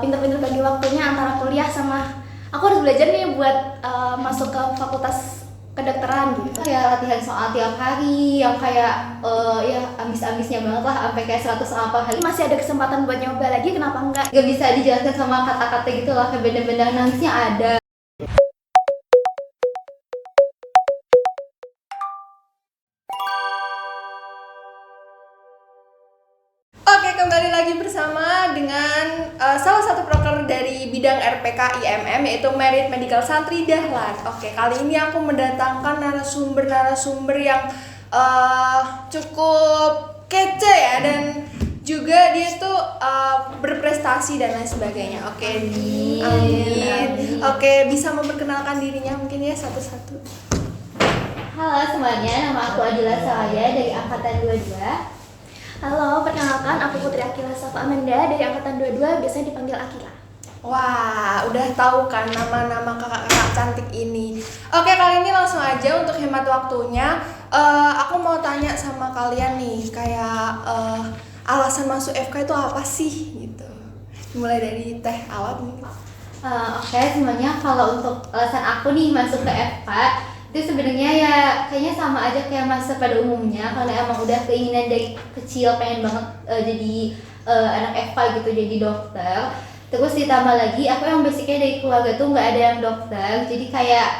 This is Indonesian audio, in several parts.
pinter-pinter bagi waktunya antara kuliah sama aku harus belajar nih buat masuk ke fakultas kedokteran gitu. Kayak latihan soal tiap hari yang kayak ya ambis-ambisnya banget lah, sampai kayak 100 apa hari. Masih ada kesempatan buat nyoba lagi, kenapa enggak? Gak bisa dijelaskan sama kata-kata gitu lah, kayak bener-bener nangisnya ada. Oke, kembali lagi bersama dengan salah satu proker dari bidang RPK IMM, yaitu Merit Medical Santri Dahlan. Oke, kali ini aku mendatangkan narasumber yang cukup kece ya, dan juga dia tuh berprestasi dan lain sebagainya. Oke, amin. Oke, bisa memperkenalkan dirinya mungkin ya satu-satu. Halo semuanya, nama aku Adila Sawaya dari Angkatan 22. Halo, perkenalkan aku Putri Akila Safa Amanda dari Angkatan 22, biasanya dipanggil Akila. Wah, udah tahu kan nama-nama kakak-kakak cantik ini. Oke, kali ini langsung aja untuk hemat waktunya. Aku mau tanya sama kalian nih, kayak alasan masuk FK itu apa sih gitu. Mulai dari Teh Alat mungkin. Oke, semuanya kalau untuk alasan aku nih masuk ke FK itu sebenarnya ya kayaknya sama aja kayak masa pada umumnya, karena emang udah keinginan dari kecil pengen banget jadi anak FK gitu, jadi dokter. Terus ditambah lagi aku yang basicnya dari keluarga tuh nggak ada yang dokter, jadi kayak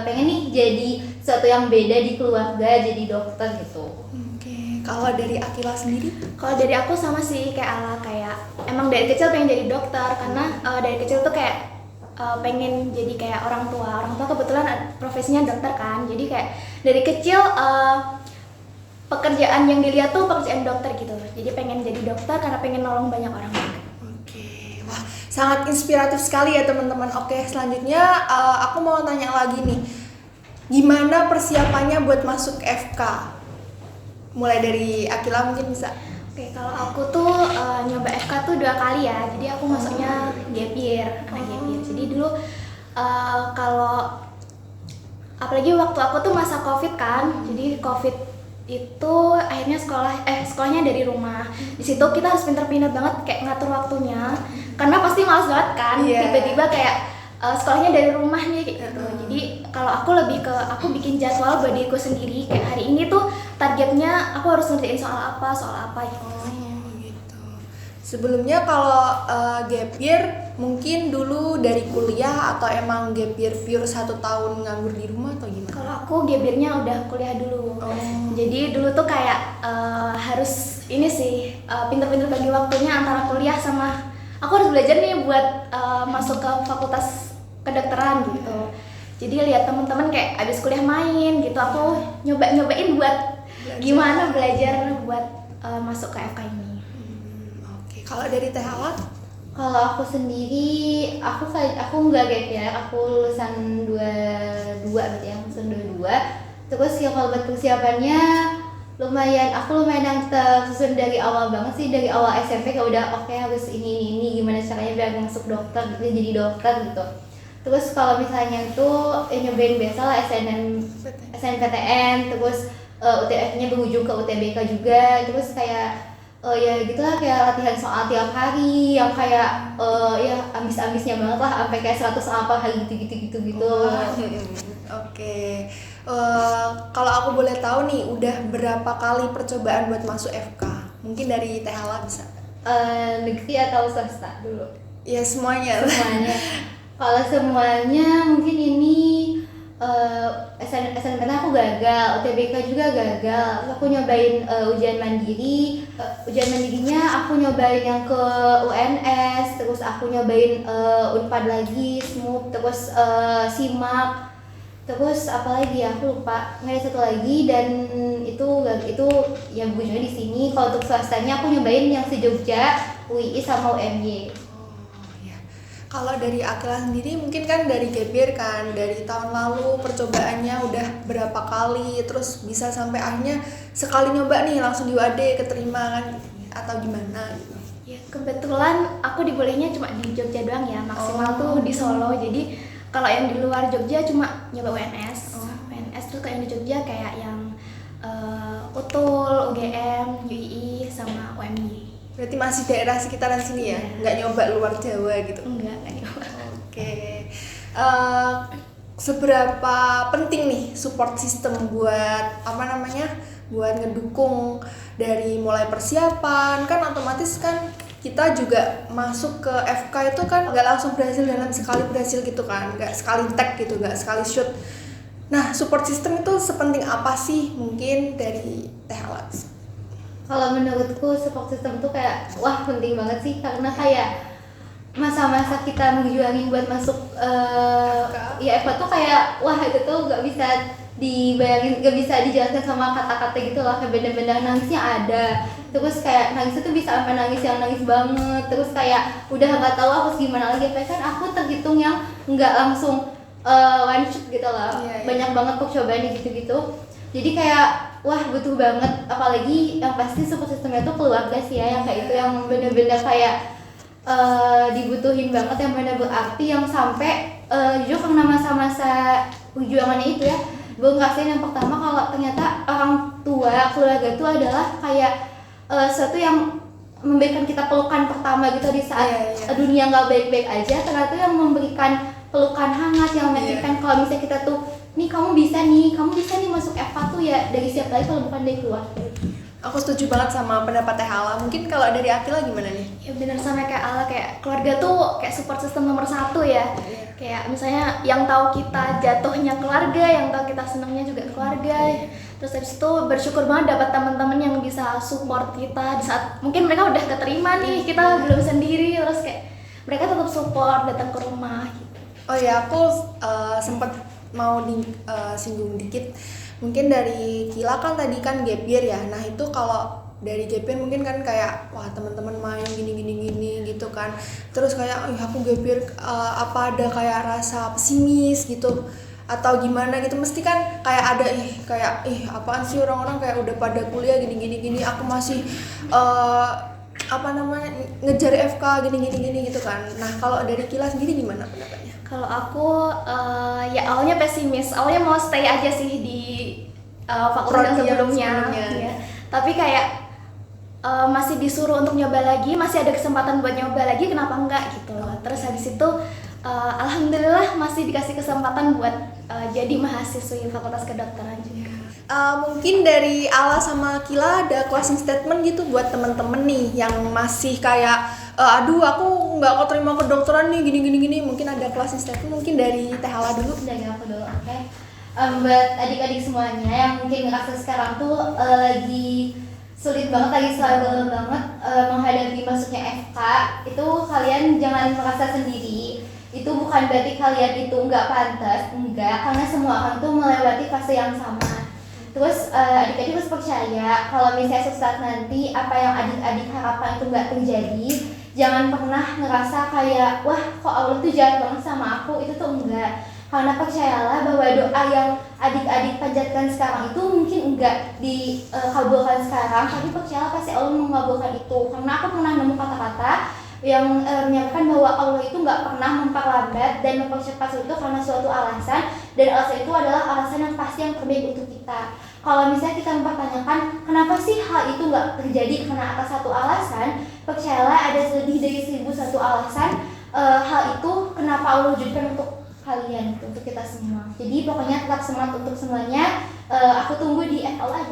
pengen nih jadi sesuatu yang beda di keluarga, jadi dokter gitu. Oke, kalau dari Akila sendiri? Kalau dari aku sama sih kayak Ala, kayak emang dari kecil pengen jadi dokter karena dari kecil tuh kayak pengen jadi kayak orang tua kebetulan profesinya dokter kan, jadi kayak dari kecil pekerjaan yang dilihat tuh pekerjaan dokter gitu, jadi pengen jadi dokter karena pengen nolong banyak orang banget. Oke, wah sangat inspiratif sekali ya teman-teman. Oke, selanjutnya aku mau tanya lagi nih, gimana persiapannya buat masuk FK? Mulai dari Akila mungkin bisa. Oke, kalau aku tuh nyoba FK tuh 2 kali ya, jadi aku masuknya gap year, karena gap year. Jadi dulu kalau apalagi waktu aku tuh masa COVID kan, jadi COVID itu akhirnya sekolahnya dari rumah. Di situ kita harus pinter-pinter banget kayak ngatur waktunya, karena pasti malas banget kan, tiba-tiba kayak sekolahnya dari rumah nih gitu. Jadi kalau aku lebih ke aku bikin jadwal buat diriku sendiri, kayak hari ini tuh targetnya aku harus ngerjain soal apa gitu. Gitu. Sebelumnya kalau gap year mungkin dulu dari kuliah atau emang gap year pure 1 tahun nganggur di rumah atau gimana? Kalau aku gap year-nya udah kuliah dulu. Jadi dulu tuh kayak harus ini sih pinter-pinter bagi waktunya antara kuliah sama aku harus belajar nih buat masuk ke fakultas kedokteran gitu. Jadi lihat teman-teman kayak abis kuliah main gitu, aku nyobain buat gimana belajar buat masuk ke FK ini. Oke, kalau dari Teh Alat? Kalau aku sendiri, aku nggak gap ya, aku lulusan 22 berarti ya, lulusan 22. Terus ya kalau buat persiapannya lumayan yang tersusun dari awal banget sih, dari awal SMP kayak udah oke, harus ini gimana caranya biar masuk dokter gitu, jadi dokter gitu. Terus kalau misalnya itu nyobain biasa lah SNPTN, terus UTS-nya berujung ke UTBK juga, terus kayak ya gitulah kayak latihan soal tiap hari yang kayak ya ambis-ambisnya banget lah, sampai kayak 100 apa hari gitu. Oke. Kalau aku boleh tahu nih, udah berapa kali percobaan buat masuk FK? Mungkin dari Teh Hala bisa. Negeri atau swasta dulu? Ya semuanya. Kalau semuanya mungkin ini SNMPTN aku gagal, UTBK juga gagal. Aku nyobain ujian mandiri. Ujian mandirinya aku nyobain yang ke UNS, terus aku nyobain Unpad lagi, SMUP, terus SIMAK. Terus apalagi ya, aku lupa. Nggak ada satu lagi, dan itu yang ujungnya di sini. Kalau untuk swastanya aku nyobain yang se-Jogja, UI sama UMY. Kalau dari Akila sendiri mungkin kan dari gap year kan, dari tahun lalu percobaannya udah berapa kali, terus bisa sampai akhirnya sekali nyoba nih langsung di UAD keterima kan, atau gimana gitu? Ya kebetulan aku dibolehnya cuma di Jogja doang ya, maksimal tuh di Solo. Jadi kalau yang di luar Jogja cuma nyoba UNS. UNS tuh kayak yang di Jogja kayak yang UTUL, UGM, UII sama UMY. Berarti masih daerah sekitaran sini ya? Nggak nyoba luar Jawa gitu? Enggak nyoba. Oke. Seberapa penting nih support system buat buat ngedukung dari mulai persiapan, kan otomatis kan kita juga masuk ke FK itu kan nggak langsung berhasil dalam sekali berhasil gitu kan, nggak sekali tag gitu, nggak sekali shoot. Nah, support system itu sepenting apa sih mungkin dari Teh Alas? Kalau menurutku support system tuh kayak wah penting banget sih, karena kayak masa-masa kita menjuangin buat masuk ya FK tuh kayak wah itu tuh nggak bisa dibayangin, nggak bisa dijelaskan sama kata-kata gitu loh. Kayak bener-bener nangisnya ada, terus kayak nangisnya tuh bisa sampai nangis yang nangis banget, terus kayak udah nggak tahu harus gimana lagi. Kan aku terhitung yang nggak langsung one shot gitu loh. Banyak banget percobaan gitu-gitu, jadi kayak wah butuh banget, apalagi yang pasti support systemnya tuh keluarga sih ya, yang kayak itu yang bener-bener kayak dibutuhin banget, yang bener berarti, yang sampai jujur karena masa-masa perjuangannya itu ya, gue ngerasain yang pertama kalau ternyata orang tua, keluarga itu adalah kayak sesuatu yang memberikan kita pelukan pertama gitu di saat dunia nggak baik-baik aja. Ternyata yang memberikan pelukan hangat, yang memastikan kalau misalnya kita tuh nih kamu bisa nih masuk FK tuh ya dari siapa lagi kalau bukan dari keluarga. Aku setuju banget sama pendapat Teh Ala. Mungkin kalau dari Akila gimana nih? Ya benar sama kayak Ala, kayak keluarga tuh kayak support system nomor 1 ya. Kayak misalnya yang tahu kita jatuhnya keluarga, yang tahu kita senangnya juga keluarga. Terus habis itu bersyukur banget dapat teman-teman yang bisa support kita di saat mungkin mereka udah keterima nih, kita belum sendiri, terus kayak mereka tetap support, datang ke rumah gitu. Oh ya, aku sempat mau singgung dikit. Mungkin dari Kila kan tadi kan gap year ya. Nah itu kalau dari gap year mungkin kan kayak wah teman-teman main gini gitu kan. Terus kayak aku gap year apa ada kayak rasa pesimis gitu atau gimana gitu, mesti kan kayak ada apaan sih orang-orang kayak udah pada kuliah gini aku masih ngejar FK gini gitu kan. Nah kalau dari Kila sendiri gimana pendapatnya? Kalau aku ya awalnya pesimis, awalnya mau stay aja sih di fakultas yang sebelumnya. Ya. Tapi kayak masih disuruh untuk nyoba lagi, masih ada kesempatan buat nyoba lagi, kenapa enggak gitu loh. Terus habis itu alhamdulillah masih dikasih kesempatan buat jadi mahasiswi fakultas kedokteran juga. Mungkin dari Ala sama Kila ada closing statement gitu buat temen-temen nih yang masih kayak aduh aku nggak keterima kedokteran nih gini. Mungkin ada closing statement mungkin dari Teh Ala dulu. Dari aku dulu, oke. Buat adik-adik semuanya yang mungkin ngerasa sekarang tuh lagi sulit banget, lagi struggle banget menghadapi masuknya FK, itu kalian jangan merasa sendiri. Itu bukan berarti kalian itu nggak pantas, enggak, karena semua orang tuh melewati fase yang sama. Terus adik-adik harus percaya kalau misalnya suatu saat nanti apa yang adik-adik harapkan itu nggak terjadi, jangan pernah ngerasa kayak wah kok Allah tuh jahat banget sama aku, itu tuh enggak. Karena percayalah bahwa doa yang adik-adik panjatkan sekarang itu mungkin enggak dikabulkan sekarang, tapi percayalah pasti Allah mengabulkan itu. Karena aku pernah nemu kata-kata yang menyatakan bahwa Allah itu nggak pernah memperlambat dan mempercepat itu karena suatu alasan, dan alasan itu adalah alasan yang pasti yang terbaik untuk kita. Kalau misalnya kita mempertanyakan kenapa sih hal itu nggak terjadi karena atas satu alasan, percayalah ada lebih dari 1001 alasan hal itu kenapa Allah wujudkan untuk kalian, untuk kita semua. Jadi pokoknya tetap semangat untuk semuanya. Aku tunggu di FLAD.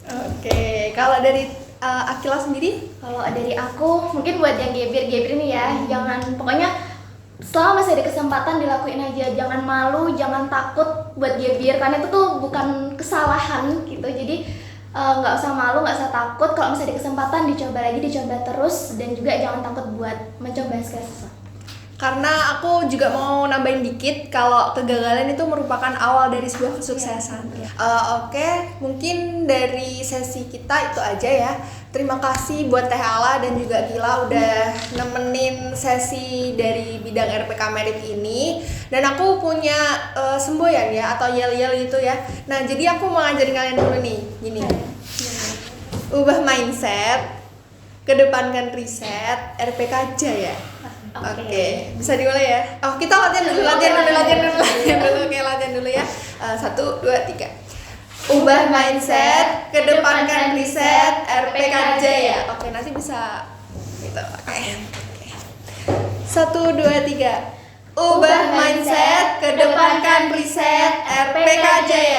Oke, kalau dari Akila sendiri? Kalau dari aku mungkin buat yang gebir ini ya, jangan, pokoknya selama masih ada kesempatan dilakuin aja, jangan malu, jangan takut buat gebir, karena itu tuh bukan kesalahan gitu. Jadi nggak usah malu, nggak usah takut. Kalau masih ada kesempatan dicoba lagi, dicoba terus, dan juga jangan takut buat mencoba segala sesuatu. Karena aku juga mau nambahin dikit kalau kegagalan itu merupakan awal dari sebuah kesuksesan. Oke, mungkin dari sesi kita itu aja ya. Terima kasih buat Teh Ala dan juga Kila udah nemenin sesi dari bidang RPK Merit ini. Dan aku punya semboyan ya atau yel-yel gitu ya. Nah jadi aku mau ngajarin kalian dulu nih, gini. Ubah mindset, kedepankan riset, RPK Jaya. Oke, bisa dimulai ya. Oh, kita latihan dulu. Oke, latihan dulu ya. 1, 2, 3. ubah mindset, kedepankan riset, RPKJ ya. Oke, nanti bisa gitu. Oke. 1, 2, 3. Ubah mindset, kedepankan riset, RPKJ ya.